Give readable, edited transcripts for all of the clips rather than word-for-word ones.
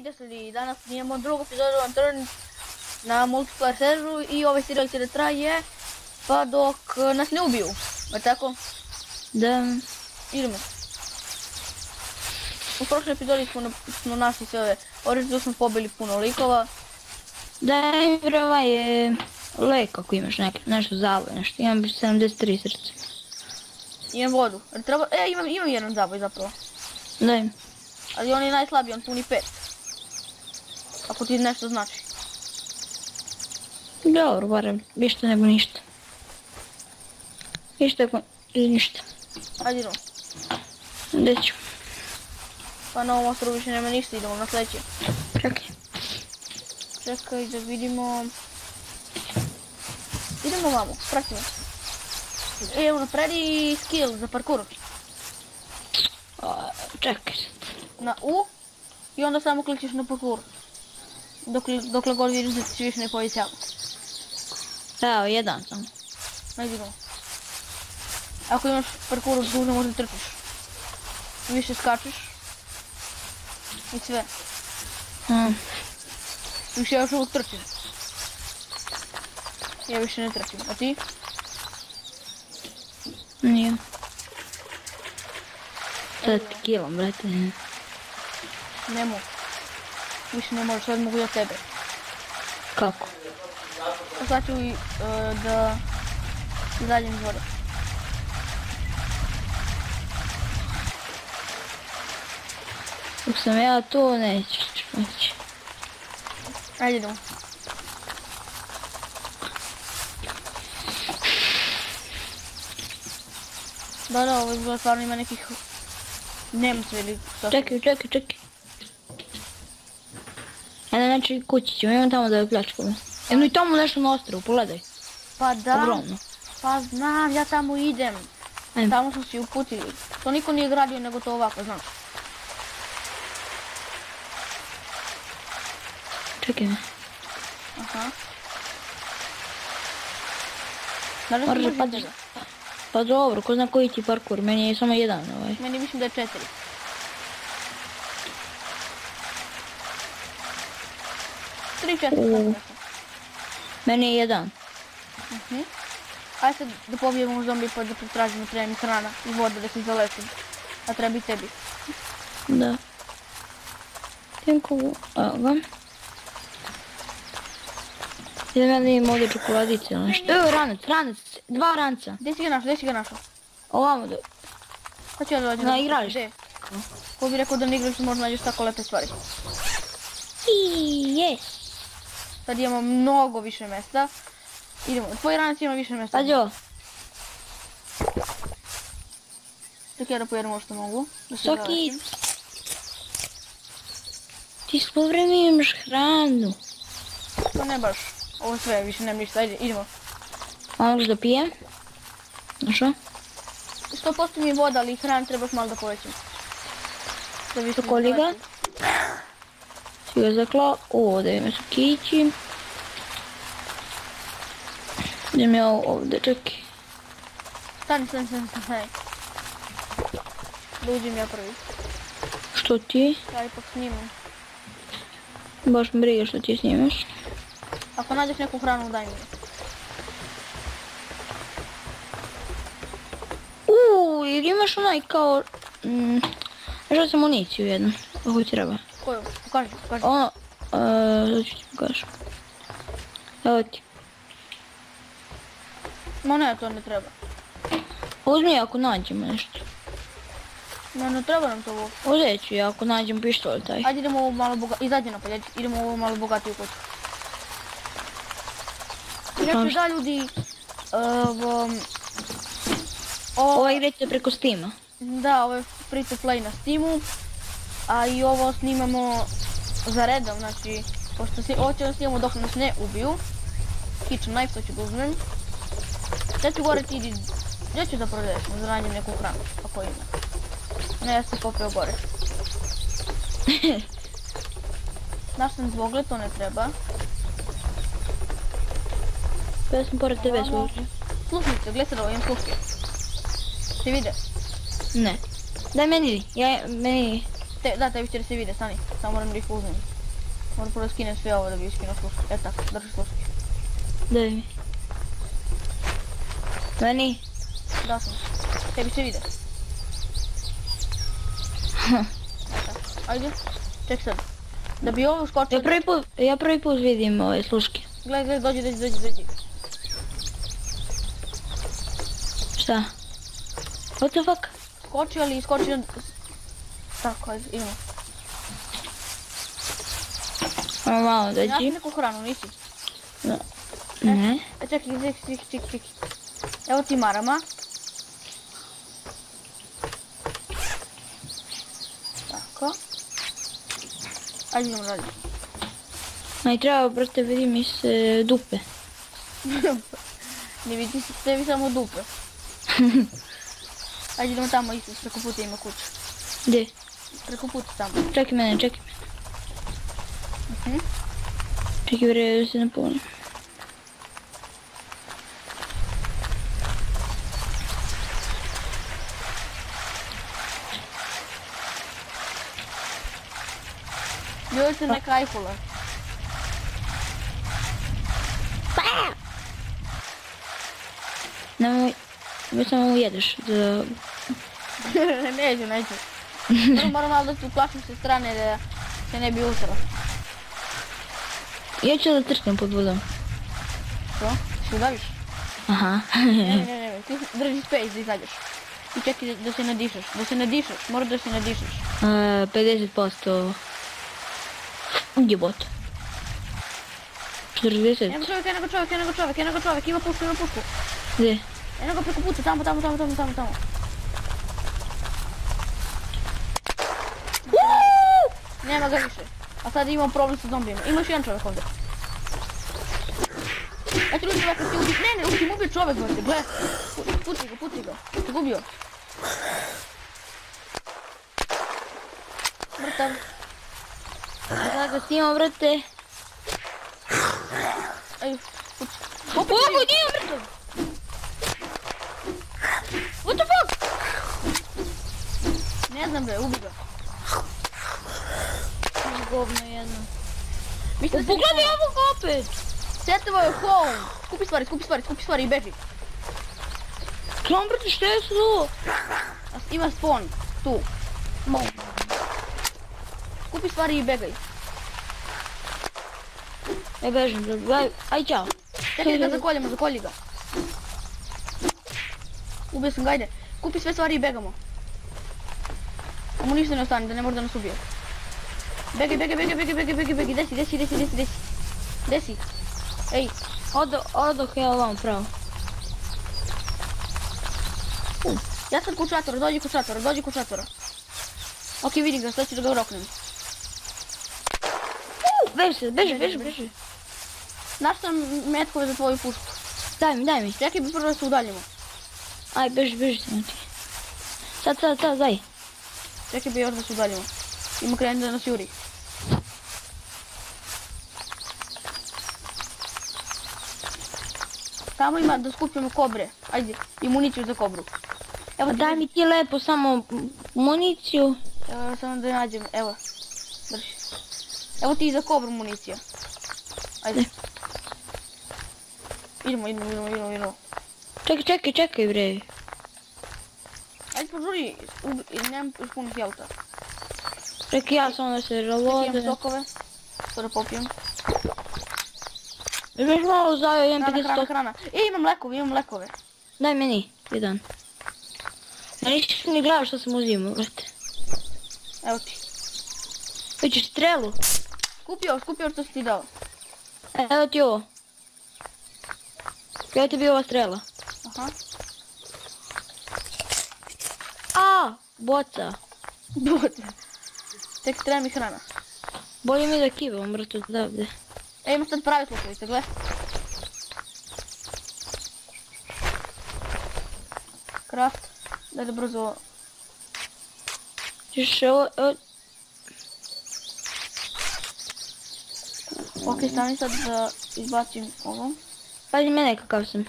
desli, danas imamo drugu epizodu Unturned na multiplayer serveru i ovaj serial će da traje pa dok nas ne ubiju, je tako? Da. Idemo. U prošloj epizodi smo našli sve ove oreže, smo pobili puno likova. Daj mi ovaj lek ako imaš nešto zavoj, nešto, imam 73 srca. Imam vodu, imam jedan zaboj zapravo. Daj mi. Ali on je najslabiji, on puni 5. Ako ti nešto znači. Dobro, barem više nego ništa. Ništa ako ništa. Ajde idemo. Gdje ću? Pa na ovom ostrovu više nema ništa, idemo na sljedeće. Čekaj da vidimo... Idemo vamo, pratimo. Evo napredi skill za parkour. Čekaj. Na U i onda samo klikćeš na parkour. Dokle god vidiš da ti više ne povećava. Evo, jedan sam. Ajde idemo. Ako imaš parkour dužno možda trčiš. Više skačeš. I sve. Više ja još uvijek trčim. Ja više ne trčim, a ti? Nije. Sad ti kilom, brate. Ne mogu. Više ne možeš, sad mogu ja tebe. Kako? Sad ću da izađem iz vode. Dok sam ja to nećeš moći. Ajde idemo. Da, ovo izgleda stvarno ima nekih Nemca ili što. Čekaj. Znači kući ćemo, imam tamo da je pljačkamo. Jedno i tamo nešto na ostrovu, pogledaj. Pa da. Ogromno. Pa znam, ja tamo idem. Ajme. Tamo smo si uputili. To niko nije gradio nego to ovako, znaš. Čekaj me. Aha. Da li Moraš smo da padneš. Pa dobro, ko zna koji ti parkour, meni je samo jedan ovaj. Meni mislim da je 4. Tri, 4. Meni je jedan. Ajde sad da pobijemo zombi pa da pretražimo, treba mi hrana i voda da se zaletim. A treba i tebi. Da. Evo ga. Idem ja da imam ovdje čokoladice ili nešto. Evo ranac, 2 ranca. Gdje si ga našao? Ovamo da... Sad ću ja dođem. Na igralište. Ko bi rekao da na igralištu možda nađeš tako lepe stvari. Jes. Sad imamo mnogo više mjesta. Idemo, tvoj ranac ima više mjesta. Pađi ovo. Čekaj ja da pojedem ovo što mogu. Soki. Ti svo vreme imaš hranu. To ne baš. Ovo sve, više nema ništa. Ajde, idemo. A možeš da pijem? Našo? 100% mi je voda, ali hran trebaš malo da povećam. Sokoliga. Si ga zakla. Ovdje ima sokići. Idem ja ovdje, čekaj. Stani. Da uđem ja prvi. Što ti? Ja ipak snimam. Baš me briga što ti snimaš. Ako nađeš neku hranu, daj mi. Jer imaš onaj kao... Našao sam municiju jednu, ako ti treba. Koju? Pokaži. Ono... Sada ću ti pokažem. Evo ti. Ma ne, to ne treba. Uzmi ako nađemo nešto. Ne treba nam to ovo. Uzet ću ja ako nađem pištolj taj. Ajde idemo ovo malo bogatiju, izađi napolje, idemo ovo malo bogatiju kuću. Inače da ljudi... Ovo igrate preko Steama. Da, ovo je free to play na Steamu. A i ovo snimamo za redom, znači... Ovo ćemo snimamo dok nas ne ubiju. Kitchen knife, to ću ga uzmem. Sad ću gore ti idi... Gdje ću da prodaješ? Možda nađem neku hranu, ako ima. Ne, ja sam popio gore. Znaš sam zvogle, to ne treba. Ja sam pored tebe slušao. Slušnice, gledaj sad ovo, imam sluške. Ti vide? Ne. Daj meni, meni... Da, tebi će da se vide, stani. Samo moram da ih uzmem. Moram prvo da skinem sve ovo da bi iskinuo sluške. Eto tako, drži sluške. Daj mi. Meni? Da sam. Tebi se vide. Eto, ajde. Ček sad. Da bi ovo skočio... Ja prvi put vidim ove sluške. Gledaj, dođi. Šta? What the fuck? Skočio ali skočio... Tako, ajde, idemo. Ajmo malo Nisi dođi. neku hranu, nisi? Ne. Čekaj. Evo ti marama. Tako. Ajde idemo dalje. Aj treba prosto vidim iz dupe. Ne vidi se tebi samo dupe. Ajde idemo tamo isto, preko puta ima kuća. Gdje? Preko puta tamo. Čekaj mene. Čekaj bre da se napunim. Ljudi se neka ajkula. Nemoj, već samo ujedeš da... Neću. Moram malo da se uplašim sa strane da se ne bi usrao. Ja ću da trknem pod vodom. Što? Se udaviš? Aha. Ne, ti drži space da izađeš. I čekaj da se nadišeš, mora da se nadišeš. 50%. Jebot. 40. Eno čovjek, ima pušku. Gdje? Eno ga preko puta, tamo. Nema ga više. A sad imamo problem sa zombijima. Ima još jedan čovjek ovdje. Ja ću ljudi čovjeka ti ubiti. Ne, ti mu ubio čovjek, brate, gle. Puci ga. Ti gubio. Mrtav. Sada ga snimam, brate. Ej, puci. Opa, nije mrtav! What the fuck? Ne znam bre, ubi ga. Govno jedno. Mislim da se Pogledaj ovog opet! Setovo je home. Skupi stvari i beži. Klam, brate, šta je to? Ima spawn, tu. Skupi stvari i begaj. Ja bežim, aj čao. Čekaj da zakolji ga. Ubio sam ga, ajde. Kupi sve stvari i begamo. Da mu ništa ne ostane, da ne može da nas ubije. Begaj, desi. Ej, Odoh ja ovam pravo. ja sam kod šatora, dođi kod šatora. Ok, vidim ga, sad ću da ga roknem. Beži. Našao sam metkove za tvoju pušku. Daj mi. Čekaj bi prvo da se udaljimo. Aj, beži samo ti. Sad, daj. Čekaj bi još da se udaljimo. Ima kreni da nas juri. Tamo ima da skupimo kobre. Ajde, i municiju za kobru. Evo Daj mi ti lepo samo municiju. Evo samo da nađem, evo. Drži. Evo ti za kobru municija. Ajde. Idemo. Čekaj bre. Ajde požuri, nemam još puno helta. Čekaj ja samo da se reloade. Imam sokove, to da popijem. Još malo zajao, imam 50 stok. Hrana. Imam lekove. Daj meni, jedan. Ja nisam ni gledao što sam uzimao, brate. Evo ti. Hoćeš strelu? Skupio što si ti dao. Evo ti ovo. Kada ti bi ova strela? Aha. Boca. Čekaj, treba mi hrana. Bolje mi da kivam, brate, odavde. Ima sad pravi slušalice, gle. Craft. Daj da brzo... Ćeš ovo... Ok, stani sad da izbacim ovo. Pazi mene kakav sam.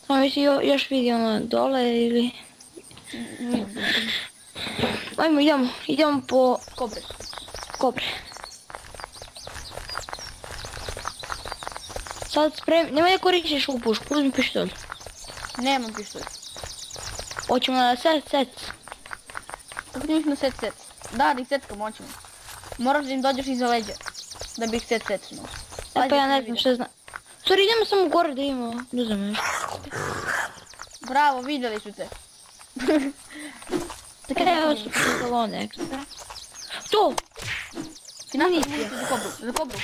Samo jesi još vidio ono dole ili... Ajmo, idemo po Kobre. kobre. Sad nemoj da koristiš u pušku, uzmi pištolj. Nemam pištolj. Hoćemo na set. Kako ćemo ih na set? Da ih setkamo, hoćemo. Moraš da im dođeš iza leđa. Da bi ih setnuo. Pa ja ne znam šta znam. Sorry, idemo samo gore da imamo, ne znam nešto. Bravo, vidjeli su te. Evo su kolone ekstra. To! Ti nastaviš municiju za kobru.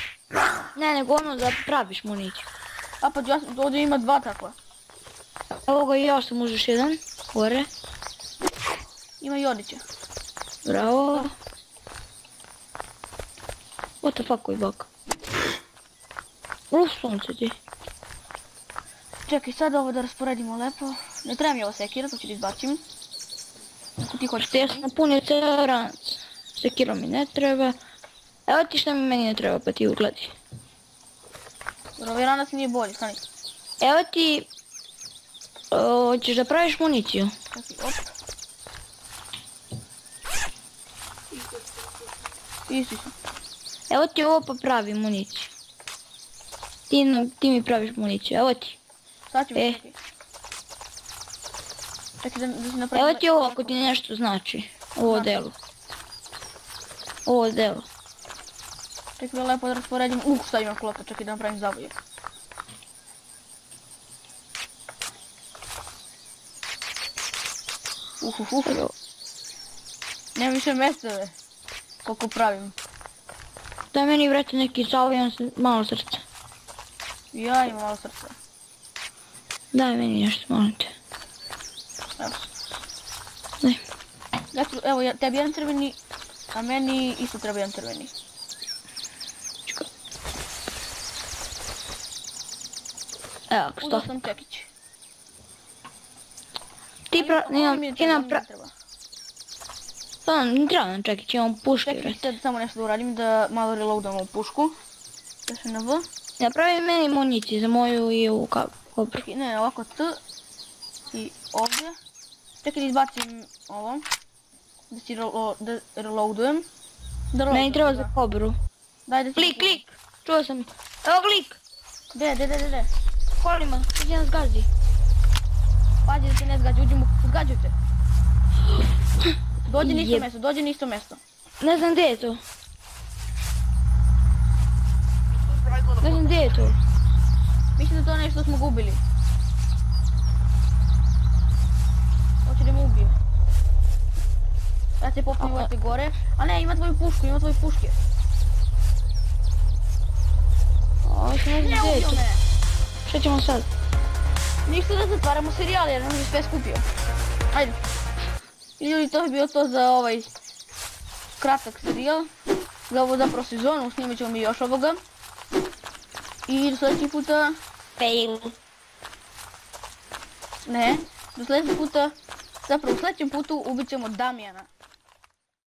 Ne, nego ono da praviš municiju. A pa ovdje ima 2 takva. Evo ga i još sam možeš jedan. Gore. Ima i odličja. Bravo. What the fuck, koji bak. Sunce ti. Čekaj, sad ovo da rasporedimo lepo. Ne treba mi ovo sekira, to ću da izbacim. Ako ti hoćeš... Ja sam napunio cijel ranac. Sekiro mi ne treba. Evo ti šta mi meni ne treba, pa ti ugledaj. Ovaj ranac nije bolji, stani. Evo ti... Hoćeš da praviš municiju? Čekaj, op. Isti sam. Evo ti ovo pa pravi municiju. Ti mi praviš municiju, evo ti. Sad ću mi čekaj. Čekaj da si napravim... Evo ti ovo ako ti nešto znači. Ovo delo. Ovo delo. Čekaj da lepo da rasporedim. Šta imam klota, čekaj da napravim zavoje. Nema više mjesta, koliko pravim. Daj meni vrati neki zavoj, imam malo srca. Ja imam malo srca. Daj meni nešto, molim te. Evo. Daj. Evo, tebi jedan crveni, a meni isto treba jedan crveni. Evo, Uzao što? sam čekić. Ti ne treba nam čekić, imam puške, Čekaj, vrati. sad samo nešto da uradim, da malo reloadam ovu pušku. Da se na V. Napravi meni municiju za moju i ovu kobru. Čekaj, ne, ovako T. I ovdje. Čekaj da izbacim ovo. Da si reloadujem. Meni treba za kobru. Daj da si... Klik! Čuo sam. Evo klik! De. Kolima, gdje nas gazi? Pađi da te ne zgađu, zgađu te. Dođi na isto mjesto. Ne znam gdje je to. Ne znam gdje je to. Mislim da to nešto smo gubili. Hoće da me ubije. Ja se popim ovdje gore. A ne, ima tvoju puške. Ovo se ne znam Ne gdje je ubio to. me. Šta ćemo sad? Ništa da zatvaramo serijal jer nam je sve skupio. Ajde. Ili to je bio to za ovaj kratak serijal. Za ovo zapravo sezonu, snimat ćemo mi još ovoga. I do sljedećeg puta... Fail. Ne, do sljedećeg puta... Zapravo u sljedećem putu ubit ćemo Damijana.